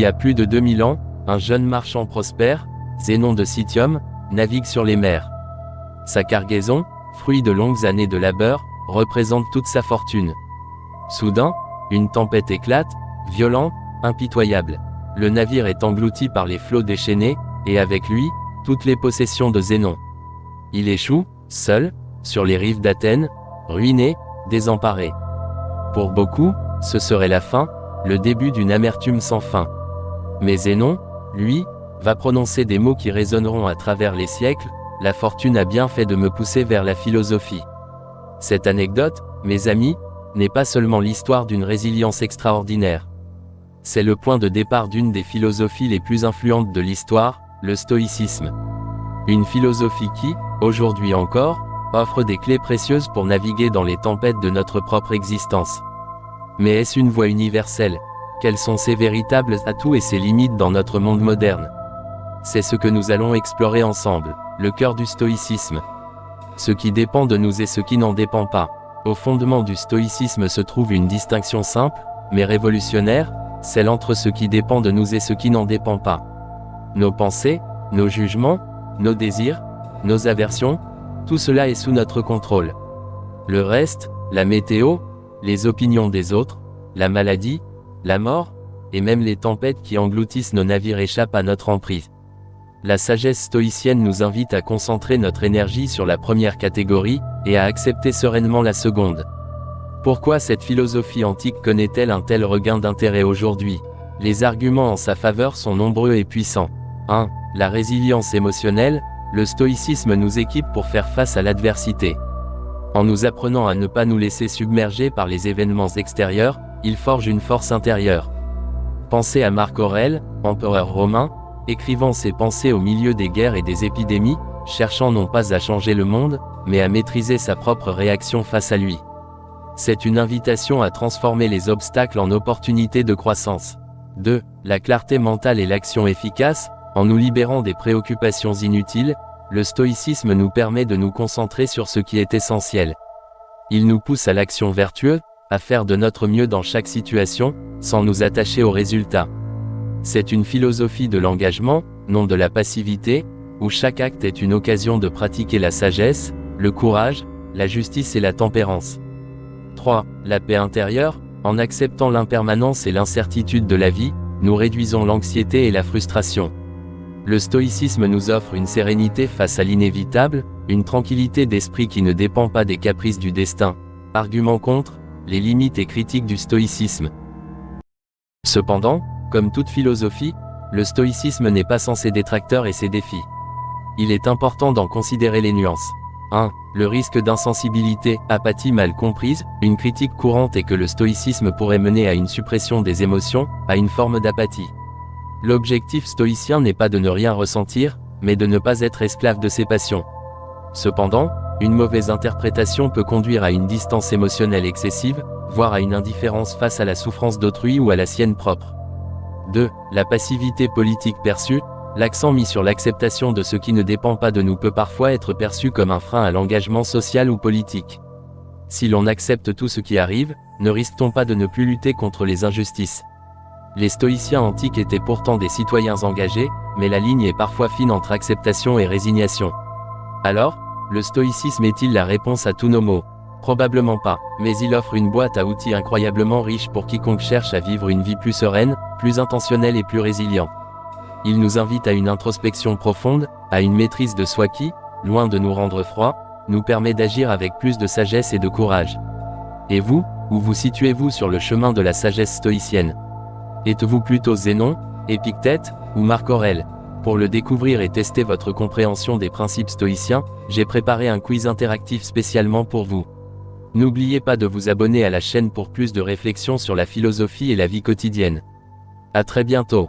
y a plus de 2000 ans, un jeune marchand prospère, Zénon de Citium, navigue sur les mers. Sa cargaison, fruit de longues années de labeur, représente toute sa fortune. Soudain, une tempête éclate, violente, impitoyable. Le navire est englouti par les flots déchaînés, et avec lui, toutes les possessions de Zénon. Il échoue, seul, sur les rives d'Athènes, ruiné, désemparé. Pour beaucoup, ce serait la fin, le début d'une amertume sans fin. Mais Zénon, lui, va prononcer des mots qui résonneront à travers les siècles: la fortune a bien fait de me pousser vers la philosophie. Cette anecdote, mes amis, n'est pas seulement l'histoire d'une résilience extraordinaire. C'est le point de départ d'une des philosophies les plus influentes de l'histoire, le stoïcisme. Une philosophie qui, aujourd'hui encore, offre des clés précieuses pour naviguer dans les tempêtes de notre propre existence. Mais est-ce une voie universelle? Quels sont ses véritables atouts et ses limites dans notre monde moderne? C'est ce que nous allons explorer ensemble, le cœur du stoïcisme. Ce qui dépend de nous et ce qui n'en dépend pas. Au fondement du stoïcisme se trouve une distinction simple, mais révolutionnaire, celle entre ce qui dépend de nous et ce qui n'en dépend pas. Nos pensées, nos jugements, nos désirs, nos aversions, tout cela est sous notre contrôle. Le reste, la météo, les opinions des autres, la maladie, la mort, et même les tempêtes qui engloutissent nos navires échappent à notre emprise. La sagesse stoïcienne nous invite à concentrer notre énergie sur la première catégorie, et à accepter sereinement la seconde. Pourquoi cette philosophie antique connaît-elle un tel regain d'intérêt aujourd'hui? Les arguments en sa faveur sont nombreux et puissants. 1. La résilience émotionnelle. Le stoïcisme nous équipe pour faire face à l'adversité. En nous apprenant à ne pas nous laisser submerger par les événements extérieurs, il forge une force intérieure. Pensez à Marc Aurèle, empereur romain, écrivant ses pensées au milieu des guerres et des épidémies, cherchant non pas à changer le monde, mais à maîtriser sa propre réaction face à lui. C'est une invitation à transformer les obstacles en opportunités de croissance. 2. La clarté mentale et l'action efficace. En nous libérant des préoccupations inutiles, le stoïcisme nous permet de nous concentrer sur ce qui est essentiel. Il nous pousse à l'action vertueuse, à faire de notre mieux dans chaque situation, sans nous attacher aux résultats. C'est une philosophie de l'engagement, non de la passivité, où chaque acte est une occasion de pratiquer la sagesse, le courage, la justice et la tempérance. 3. La paix intérieure. En acceptant l'impermanence et l'incertitude de la vie, nous réduisons l'anxiété et la frustration. Le stoïcisme nous offre une sérénité face à l'inévitable, une tranquillité d'esprit qui ne dépend pas des caprices du destin. Argument contre les limites et critiques du stoïcisme. Cependant, comme toute philosophie, le stoïcisme n'est pas sans ses détracteurs et ses défis. Il est important d'en considérer les nuances. 1. Le risque d'insensibilité, apathie mal comprise. Une critique courante est que le stoïcisme pourrait mener à une suppression des émotions, à une forme d'apathie. L'objectif stoïcien n'est pas de ne rien ressentir, mais de ne pas être esclave de ses passions. Cependant, une mauvaise interprétation peut conduire à une distance émotionnelle excessive, voire à une indifférence face à la souffrance d'autrui ou à la sienne propre. 2. La passivité politique perçue. L'accent mis sur l'acceptation de ce qui ne dépend pas de nous peut parfois être perçu comme un frein à l'engagement social ou politique. Si l'on accepte tout ce qui arrive, ne risque-t-on pas de ne plus lutter contre les injustices? Les stoïciens antiques étaient pourtant des citoyens engagés, mais la ligne est parfois fine entre acceptation et résignation. Alors, le stoïcisme est-il la réponse à tous nos maux? Probablement pas, mais il offre une boîte à outils incroyablement riche pour quiconque cherche à vivre une vie plus sereine, plus intentionnelle et plus résiliente. Il nous invite à une introspection profonde, à une maîtrise de soi qui, loin de nous rendre froid, nous permet d'agir avec plus de sagesse et de courage. Et vous, où vous situez-vous sur le chemin de la sagesse stoïcienne? Êtes-vous plutôt Zénon, Épictète, ou Marc Aurèle? Pour le découvrir et tester votre compréhension des principes stoïciens, j'ai préparé un quiz interactif spécialement pour vous. N'oubliez pas de vous abonner à la chaîne pour plus de réflexions sur la philosophie et la vie quotidienne. À très bientôt.